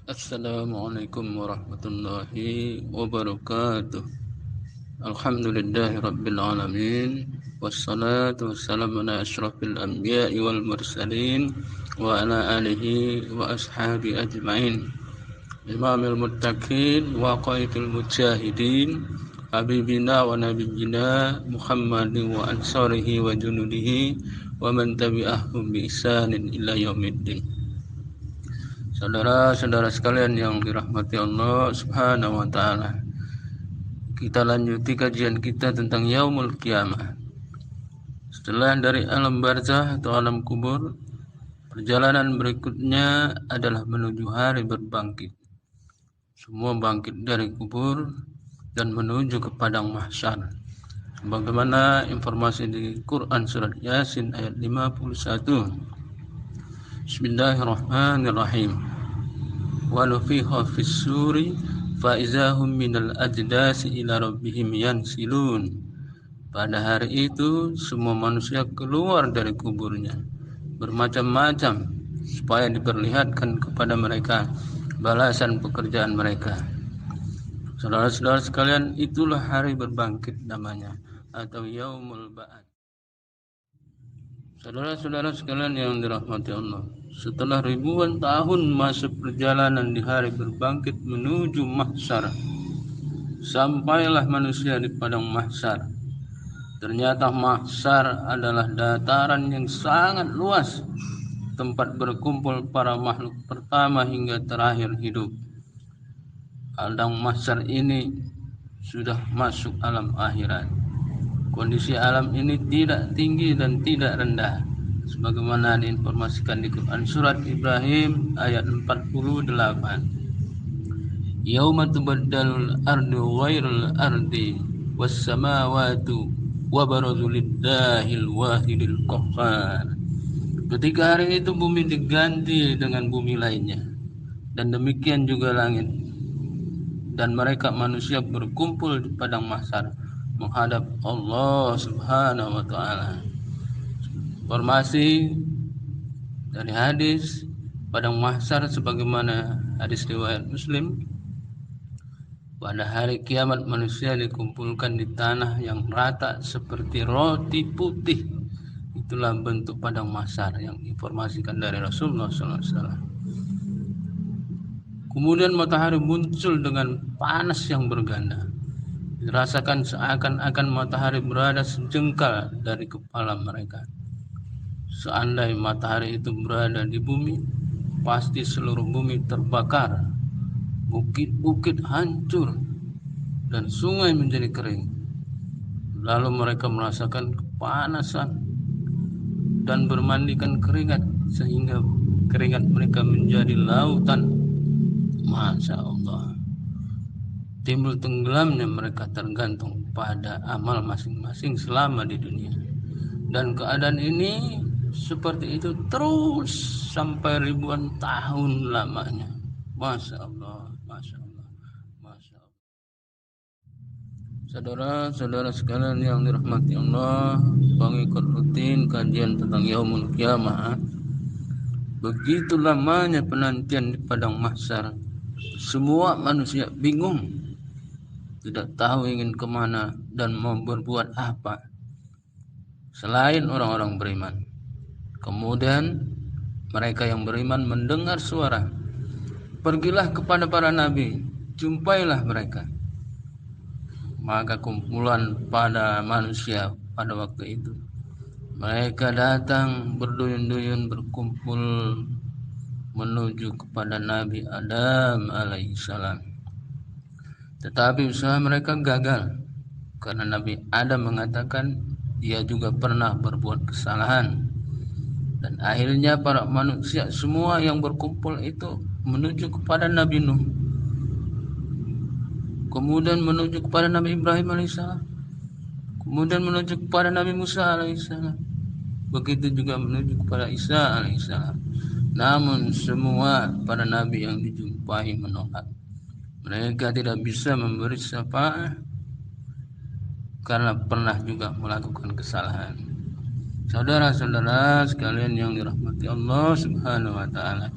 Assalamualaikum warahmatullahi wabarakatuh. Alhamdulillahi rabbil alamin. Wassalatu wassalamu ala asyrafil anbiya'i wal mursalin wa ala alihi wa ashabi ajma'in. Imamil muttaqin wa qaidil mujahidin habibina wa nabiyina Muhammadin wa ansarihi wa junudihi wa man tabi'ahum bi ihsanin ila yaumiddin. Saudara-saudara sekalian yang dirahmati Allah Subhanahu wa taala. Kita lanjuti kajian kita tentang Yaumul Qiyamah. Setelah dari alam barzah atau alam kubur, perjalanan berikutnya adalah menuju hari berbangkit. Semua bangkit dari kubur dan menuju ke padang mahsyar. Sebagaimana informasi di Quran surat Yasin ayat 51. Bismillahirrahmanirrahim. Wa nufikha fis suri fa izahum minal ajdasi ila rabbihim yansilun. Pada hari itu semua manusia keluar dari kuburnya bermacam-macam supaya diperlihatkan kepada mereka balasan pekerjaan mereka. Saudara-saudara sekalian, itulah hari berbangkit namanya atau Yaumul Ba'ats. Saudara-saudara sekalian yang dirahmati Allah, setelah ribuan tahun masa perjalanan di hari berbangkit menuju mahsyar, sampailah manusia di padang mahsyar. Ternyata mahsyar adalah dataran yang sangat luas, tempat berkumpul para makhluk pertama hingga terakhir hidup. Padang mahsyar ini sudah masuk alam akhirat. Kondisi alam ini tidak tinggi dan tidak rendah, sebagaimana diinformasikan di Quran surat Ibrahim ayat 48. Yauma tubaddalul ardu ghairul ardi was samawati wa barazu lillahil wahidil qahhar. Ketika hari itu bumi diganti dengan bumi lainnya, dan demikian juga langit, dan mereka manusia berkumpul di padang mahsyar menghadap Allah Subhanahu wa taala. Informasi dari hadis padang mahsyar sebagaimana hadis riwayat Muslim, pada hari kiamat manusia dikumpulkan di tanah yang rata seperti roti putih. Itulah bentuk padang mahsyar yang diinformasikan dari Rasulullah SAW. Kemudian matahari muncul dengan panas yang berganda. Dirasakan seakan-akan matahari berada sejengkal dari kepala mereka. Seandainya matahari itu berada di bumi, pasti seluruh bumi terbakar, bukit-bukit hancur, dan sungai menjadi kering. Lalu mereka merasakan kepanasan dan bermandikan keringat, sehingga keringat mereka menjadi lautan. Masya Allah. Timbul tenggelamnya mereka tergantung pada amal masing-masing selama di dunia. Dan keadaan ini seperti itu terus sampai ribuan tahun lamanya. Masya Allah, Masya Allah, Masya Allah. Saudara-saudara sekalian yang dirahmati Allah, pengikut rutin kajian tentang Yaumul Qiyamah, begitu lamanya penantian di padang mahsyar, semua manusia bingung, tidak tahu ingin kemana dan mau berbuat apa selain orang-orang beriman. Kemudian mereka yang beriman mendengar suara, pergilah kepada para nabi, jumpailah mereka. Maka kumpulan pada manusia pada waktu itu, mereka datang berduyun-duyun berkumpul menuju kepada Nabi Adam alaihissalam. Tetapi usaha mereka gagal, karena Nabi Adam mengatakan dia juga pernah berbuat kesalahan. Dan akhirnya para manusia semua yang berkumpul itu menuju kepada Nabi Nuh, kemudian menuju kepada Nabi Ibrahim alaihissalam, kemudian menuju kepada Nabi Musa alaihissalam, begitu juga menuju kepada Isa alaihissalam. Namun semua para nabi yang dijumpai menolak. Mereka tidak bisa memberi syafaat karena pernah juga melakukan kesalahan. Saudara-saudara sekalian yang dirahmati Allah Subhanahu wa taala,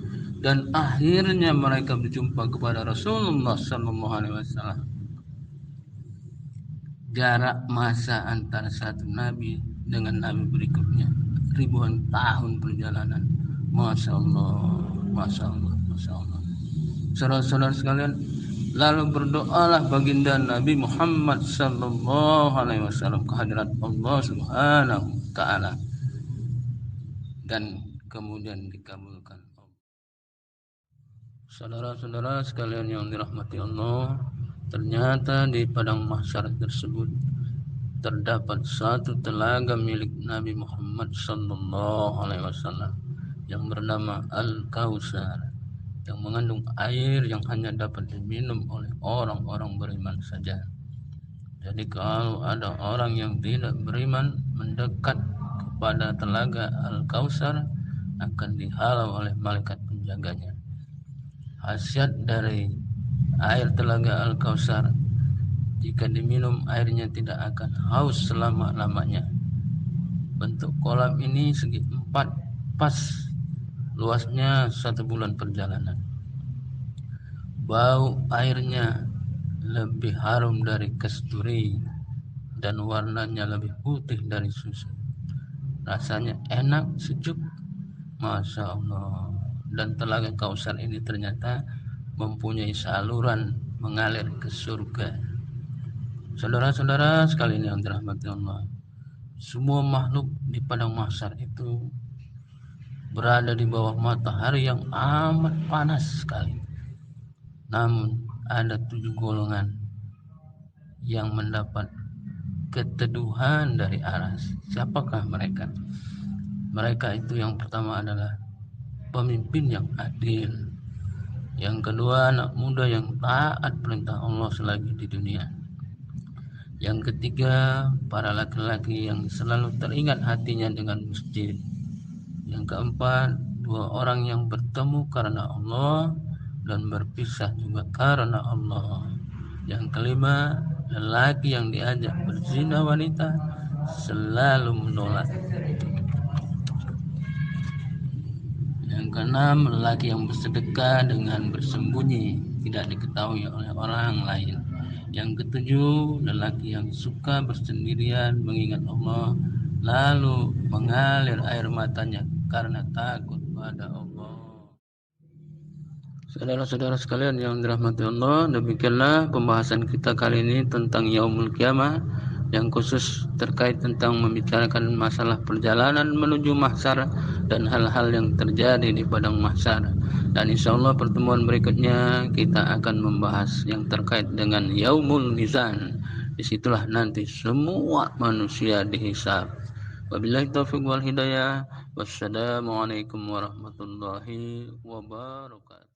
dan akhirnya mereka berjumpa kepada Rasulullah SAW. Jarak masa antara satu nabi dengan nabi berikutnya ribuan tahun perjalanan. Masya Allah, Masya Allah, Masya Allah. Saudara-saudara sekalian, lalu berdoalah baginda Nabi Muhammad SAW kehadirat Allah Subhanahu wa Ta'ala, dan kemudian dikabulkan. Saudara-saudara sekalian yang dirahmati Allah, ternyata di padang mahsyar tersebut terdapat satu telaga milik Nabi Muhammad SAW yang bernama Al-Kautsar, yang mengandung air yang hanya dapat diminum oleh orang-orang beriman saja. Jadi kalau ada orang yang tidak beriman mendekat kepada telaga Al-Kautsar, akan dihalau oleh malaikat penjaganya. Khasiat dari air telaga Al-Kautsar, jika diminum airnya tidak akan haus selama-lamanya. Bentuk kolam ini segi 4 pas, luasnya 1 bulan perjalanan. Bau airnya lebih harum dari kasturi dan warnanya lebih putih dari susu. Rasanya enak, sejuk, Masya Allah. Dan telaga Kautsar ini ternyata mempunyai saluran mengalir ke surga. Saudara-saudara sekalian yang dirahmati Allah, semua makhluk di padang mahsyar itu berada di bawah matahari yang amat panas sekali. Namun ada 7 golongan yang mendapat keteduhan dari aras. Siapakah mereka? Mereka itu yang pertama adalah pemimpin yang adil. Yang kedua, anak muda yang taat perintah Allah selagi di dunia. Yang ketiga, para laki-laki yang selalu teringat hatinya dengan masjid. Yang keempat, 2 orang yang bertemu karena Allah dan berpisah juga karena Allah. Yang kelima, lelaki yang diajak berzina wanita selalu menolak. Yang keenam, lelaki yang bersedekah dengan bersembunyi, tidak diketahui oleh orang lain. Yang ketujuh, lelaki yang suka bersendirian mengingat Allah, lalu mengalir air matanya karena takut pada Allah. Saudara-saudara sekalian yang dirahmati Allah, demikianlah pembahasan kita kali ini tentang Yaumul Qiyamah, yang khusus terkait tentang membicarakan masalah perjalanan menuju mahsyar dan hal-hal yang terjadi di padang mahsyar. Dan insyaallah pertemuan berikutnya kita akan membahas yang terkait dengan Yaumul Mizan. Disitulah nanti semua manusia dihisab. Wabillahi taufiq wal hidayah. Wassalamualaikum warahmatullahi wabarakatuh.